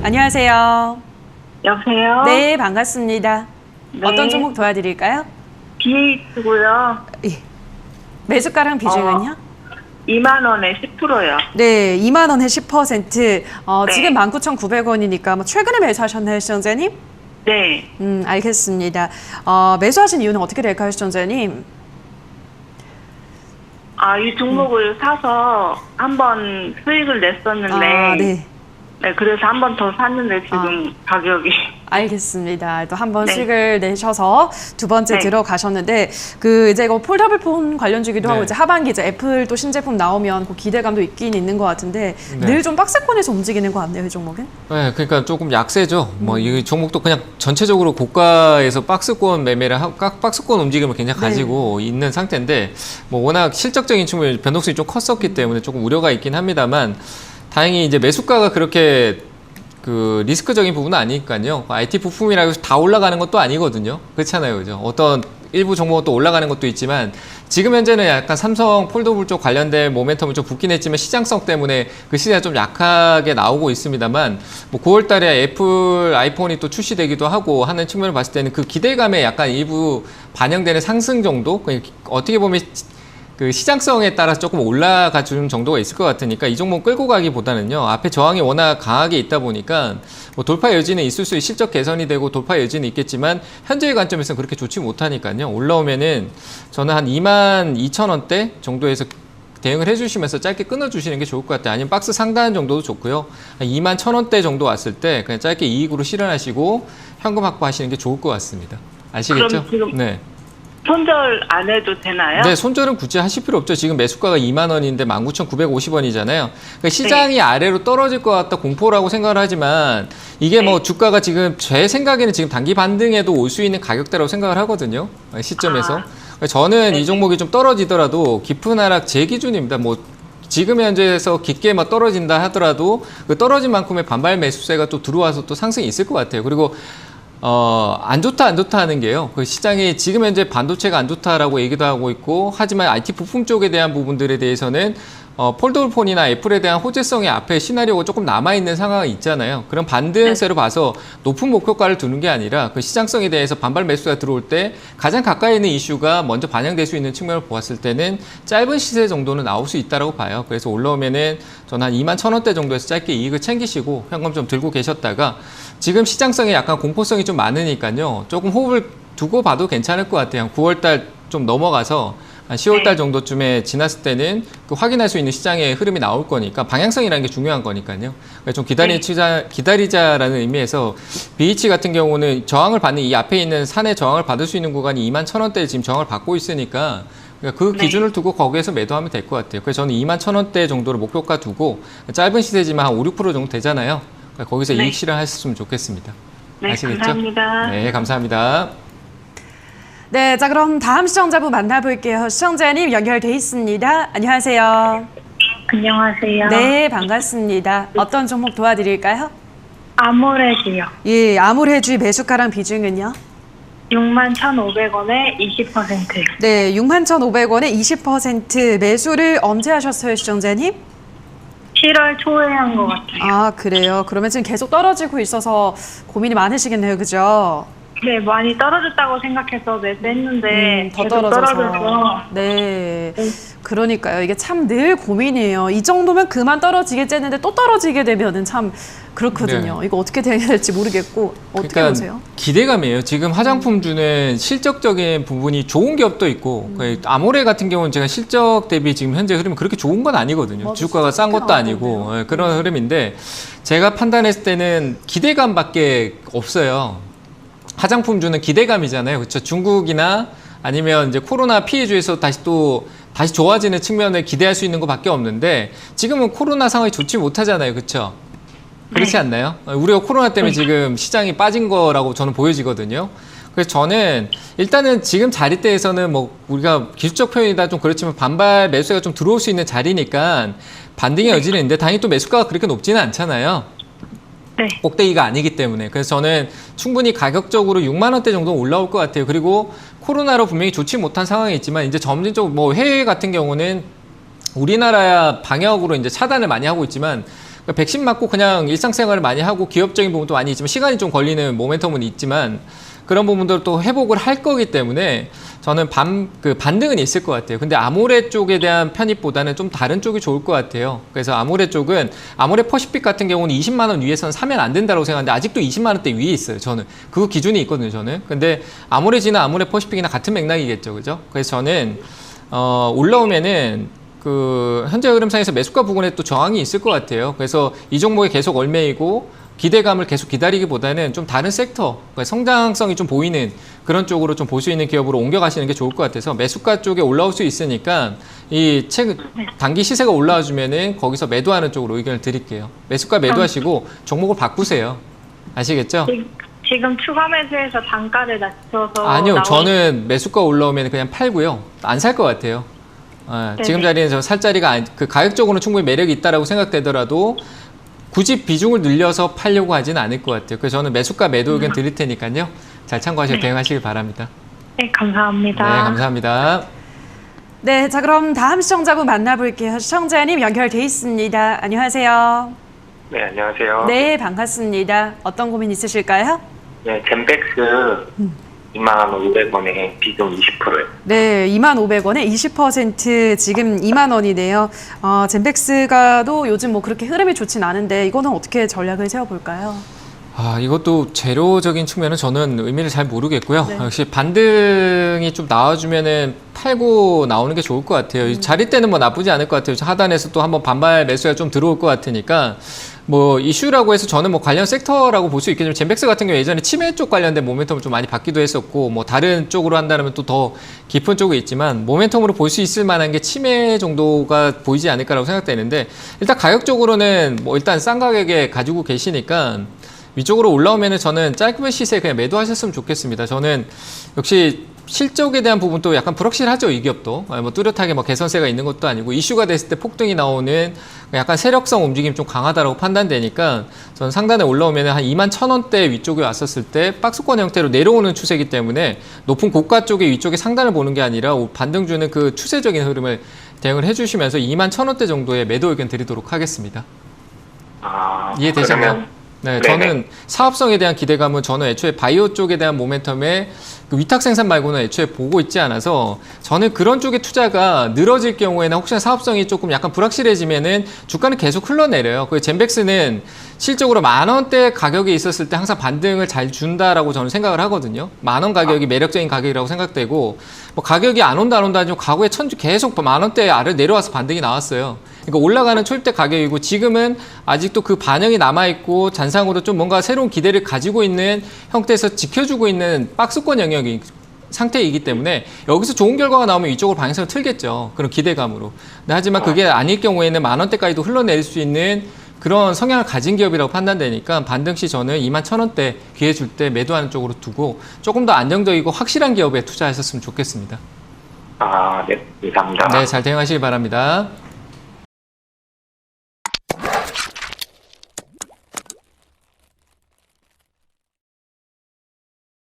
안녕하세요. 여보세요? 네, 반갑습니다. 네. 어떤 종목 도와드릴까요? BH고요. 예. 매수가랑 비중은요? 2만 원에 10%요. 네, 2만 원에 10%. 네. 지금 19,900원이니까 뭐 최근에 매수하셨나요, 시청자님? 네. 알겠습니다. 매수하신 이유는 어떻게 될까요, 시청자님? 이 종목을 사서 한 번 수익을 냈었는데. 네. 네, 그래서 한 번 더 샀는데 지금 가격이. 알겠습니다. 또 한 번 네. 수익을 내셔서 두 번째 네. 들어가셨는데 이제 이거 폴더블 폰 관련주기도 하고 이제 하반기 이제 애플 또 신제품 나오면 그 기대감도 있긴 있는 것 같은데 늘 좀 박스권에서 움직이는 것 같네요, 이 종목은. 네, 그러니까 조금 약세죠. 뭐 이 종목도 그냥 전체적으로 고가에서 박스권 매매를 하고 박스권 움직임을 굉장히 가지고 있는 상태인데 뭐 워낙 실적적인 측면에 변동성이 좀 컸었기 때문에 조금 우려가 있긴 합니다만 다행히 이제 매수가가 그렇게 그 리스크적인 부분은 아니니까요. IT 부품이라고 해서 다 올라가는 것도 아니거든요. 그렇잖아요, 그죠? 어떤 일부 종목은 또 올라가는 것도 있지만 지금 현재는 약간 삼성 폴더블 쪽 관련된 모멘텀이 좀 붙긴 했지만 시장성 때문에 그 시세가 좀 약하게 나오고 있습니다만 뭐 9월 달에 애플 아이폰이 또 출시되기도 하고 하는 측면을 봤을 때는 그 기대감에 약간 일부 반영되는 상승 정도? 어떻게 보면 그 시장성에 따라서 조금 올라가 주는 정도가 있을 것 같으니까 이 종목 끌고 가기보다는요. 앞에 저항이 워낙 강하게 있다 보니까 뭐 돌파 여지는 있을 수 있고 실적 개선이 되고 돌파 여지는 있겠지만 현재의 관점에서는 그렇게 좋지 못하니까요. 올라오면은 저는 한 22,000원대 정도에서 대응을 해주시면서 짧게 끊어주시는 게 좋을 것 같아요. 아니면 박스 상단 정도도 좋고요. 한 21,000원대 정도 왔을 때 그냥 짧게 이익으로 실현하시고 현금 확보하시는 게 좋을 것 같습니다. 아시겠죠? 그럼 지금 네. 손절 안 해도 되나요? 네, 손절은 굳이 하실 필요 없죠. 지금 매수가가 2만 원인데 19,950원이잖아요. 그러니까 시장이 아래로 떨어질 것 같다 공포라고 생각을 하지만 이게 뭐 주가가 지금 제 생각에는 지금 단기 반등에도 올 수 있는 가격대라고 생각을 하거든요. 시점에서. 저는 이 종목이 좀 떨어지더라도 깊은 하락 제 기준입니다. 뭐 지금 현재에서 깊게 막 떨어진다 하더라도 그 떨어진 만큼의 반발 매수세가 또 들어와서 또 상승이 있을 것 같아요. 그리고 안 좋다 하는 게요. 그 시장이 지금 현재 반도체가 안 좋다라고 얘기도 하고 있고, 하지만 IT 부품 쪽에 대한 부분들에 대해서는 폴더블 폰이나 애플에 대한 호재성이 앞에 시나리오가 조금 남아있는 상황이 있잖아요. 그런 반등세로 봐서 높은 목표가를 두는 게 아니라 그 시장성에 대해서 반발 매수가 들어올 때 가장 가까이 있는 이슈가 먼저 반영될 수 있는 측면을 보았을 때는 짧은 시세 정도는 나올 수 있다고 봐요. 그래서 올라오면은 저는 한 21,000원대 정도에서 짧게 이익을 챙기시고 현금 좀 들고 계셨다가 지금 시장성에 약간 공포성이 좀 많으니까요. 조금 호흡을 두고 봐도 괜찮을 것 같아요. 9월달 좀 넘어가서 한 10월달 정도쯤에 지났을 때는 그 확인할 수 있는 시장의 흐름이 나올 거니까 방향성이라는 게 중요한 거니까요. 좀 기다리자라는 의미에서 BH 같은 경우는 저항을 받는 이 앞에 있는 산의 저항을 받을 수 있는 구간이 21,000원대에 지금 저항을 받고 있으니까 그 기준을 두고 거기에서 매도하면 될 것 같아요. 그래서 저는 21,000원대 정도를 목표가 두고 짧은 시세지만 한 5, 6% 정도 되잖아요. 거기서 이익 실현하셨으면 좋겠습니다. 네, 아시겠죠? 감사합니다. 네, 감사합니다. 네, 자 그럼 다음 시청자분 만나볼게요. 시청자님 연결돼 있습니다. 안녕하세요. 안녕하세요. 네, 반갑습니다. 어떤 종목 도와드릴까요? 아모레지요. 예, 아모레주 매수가랑 비중은요? 61,500원에 20%요. 네, 61,500원에 20% 매수를 언제 하셨어요, 시청자님? 7월 초에 한 것 같아요. 아, 그래요. 그러면 지금 계속 떨어지고 있어서 고민이 많으시겠네요, 그죠? 네, 많이 떨어졌다고 생각해서 매수했는데 더 계속 떨어져서. 네. 그러니까요. 이게 참 늘 고민이에요. 이 정도면 그만 떨어지겠지 했는데 또 떨어지게 되면은 참 그렇거든요. 네. 이거 어떻게 돼야 될지 모르겠고 어떻게 그러니까 보세요? 기대감이에요. 지금 화장품주는 실적적인 부분이 좋은 기업도 있고 아모레 같은 경우는 제가 실적 대비 지금 현재 흐름이 그렇게 좋은 건 아니거든요. 맞아, 주가가 싼 것도 아니고 그런 흐름인데 제가 판단했을 때는 기대감밖에 없어요. 화장품주는 기대감이잖아요. 그렇죠? 중국이나 아니면 이제 코로나 피해주에서 다시 좋아지는 측면을 기대할 수 있는 것밖에 없는데 지금은 코로나 상황이 좋지 못하잖아요. 그렇죠? 그렇지 않나요? 우리가 코로나 때문에 지금 시장이 빠진 거라고 저는 보여지거든요. 그래서 저는 일단은 지금 자리대에서는 뭐 우리가 기술적 표현이다 좀 그렇지만 반발 매수가 좀 들어올 수 있는 자리니까 반등의 여지는 있는데 당연히 또 매수가가 그렇게 높지는 않잖아요. 네. 꼭대기가 아니기 때문에. 그래서 저는 충분히 가격적으로 6만 원대 정도 올라올 것 같아요. 그리고 코로나로 분명히 좋지 못한 상황이 있지만 이제 점진적으로 뭐 해외 같은 경우는 우리나라 방역으로 이제 차단을 많이 하고 있지만 그러니까 백신 맞고 그냥 일상생활을 많이 하고 기업적인 부분도 많이 있지만 시간이 좀 걸리는 모멘텀은 있지만 그런 부분들을 또 회복을 할 거기 때문에 저는 반등은 있을 것 같아요. 근데 아모레 쪽에 대한 편입보다는 좀 다른 쪽이 좋을 것 같아요. 그래서 아모레 쪽은 아모레 퍼시픽 같은 경우는 20만 원 위에서는 사면 안 된다고 생각하는데 아직도 20만 원대 위에 있어요. 저는 그거 기준이 있거든요. 저는. 근데 아모레지나 아모레 퍼시픽이나 같은 맥락이겠죠, 그죠? 그래서 저는 올라오면은 현재 흐름상에서 매수가 부분에 또 저항이 있을 것 같아요. 그래서 이 종목에 계속 얼매이고 기대감을 계속 기다리기보다는 좀 다른 섹터, 그러니까 성장성이 좀 보이는 그런 쪽으로 좀 볼 수 있는 기업으로 옮겨가시는 게 좋을 것 같아서 매수가 쪽에 올라올 수 있으니까 단기 시세가 올라와주면은 거기서 매도하는 쪽으로 의견을 드릴게요. 매수가 매도하시고 종목을 바꾸세요. 아시겠죠? 지금 추가 매수해서 단가를 낮춰서 아니요, 저는 매수가 올라오면 그냥 팔고요. 안 살 것 같아요. 지금 자리는 저 살 자리가 가격적으로는 충분히 매력이 있다라고 생각되더라도 굳이 비중을 늘려서 팔려고 하지는 않을 것 같아요. 그래서 저는 매수가 매도 의견 드릴 테니까요. 잘 참고하셔서 대응하시길 바랍니다. 네, 감사합니다. 네, 감사합니다. 네, 자 그럼 다음 시청자분 만나볼게요. 시청자님 연결돼 있습니다. 안녕하세요. 네, 안녕하세요. 네, 반갑습니다. 어떤 고민 있으실까요? 네, 젠백스 25,500원에 비중 20%요. 네, 25,500원에 20% 지금 2만 원이네요. 젠백스가도 요즘 뭐 그렇게 흐름이 좋진 않은데 이거는 어떻게 전략을 세워볼까요? 이것도 재료적인 측면은 저는 의미를 잘 모르겠고요. 네. 역시 반등이 좀 나와주면은 팔고 나오는 게 좋을 것 같아요. 자리 때는 뭐 나쁘지 않을 것 같아요. 하단에서 또 한번 반발 매수가 좀 들어올 것 같으니까 뭐 이슈라고 해서 저는 뭐 관련 섹터라고 볼 수 있겠지만 젠백스 같은 경우 예전에 치매 쪽 관련된 모멘텀을 좀 많이 받기도 했었고 뭐 다른 쪽으로 한다면 또 더 깊은 쪽이 있지만 모멘텀으로 볼 수 있을 만한 게 치매 정도가 보이지 않을까라고 생각되는데 일단 가격적으로는 뭐 일단 싼 가격에 가지고 계시니까 위쪽으로 올라오면은 저는 짧은 시세에 그냥 매도하셨으면 좋겠습니다. 저는 역시 실적에 대한 부분도 약간 불확실하죠, 이 기업도. 뭐 뚜렷하게 뭐 개선세가 있는 것도 아니고 이슈가 됐을 때 폭등이 나오는 약간 세력성 움직임이 좀 강하다라고 판단되니까 저는 상단에 올라오면 한 21,000원대 위쪽에 왔었을 때 박스권 형태로 내려오는 추세이기 때문에 높은 고가 쪽에 위쪽에 상단을 보는 게 아니라 반등 주는 그 추세적인 흐름을 대응을 해주시면서 21,000원대 정도의 매도 의견 드리도록 하겠습니다. 이해되셨나요? 네, 저는 사업성에 대한 기대감은 저는 애초에 바이오 쪽에 대한 모멘텀에 그 위탁 생산 말고는 애초에 보고 있지 않아서 저는 그런 쪽의 투자가 늘어질 경우에는 혹시나 사업성이 조금 약간 불확실해지면은 주가는 계속 흘러내려요. 그 젠백스는 실적으로 10,000원대 가격이 있었을 때 항상 반등을 잘 준다라고 저는 생각을 하거든요. 10,000원 가격이 매력적인 가격이라고 생각되고 뭐 가격이 안 온다 하지만 과거에 계속 10,000원대 아래 내려와서 반등이 나왔어요. 그러니까 올라가는 초입대 가격이고 지금은 아직도 그 반영이 남아있고 잔상으로 좀 뭔가 새로운 기대를 가지고 있는 형태에서 지켜주고 있는 박스권 영역이 상태이기 때문에 여기서 좋은 결과가 나오면 이쪽으로 방향성을 틀겠죠. 그런 기대감으로. 근데 하지만 그게 아닐 경우에는 10,000원대까지도 흘러내릴 수 있는 그런 성향을 가진 기업이라고 판단되니까 반등 시 저는 21,000원대 기회 줄 때 매도하는 쪽으로 두고 조금 더 안정적이고 확실한 기업에 투자하셨으면 좋겠습니다. 네, 감사합니다. 네, 잘 대응하시기 바랍니다.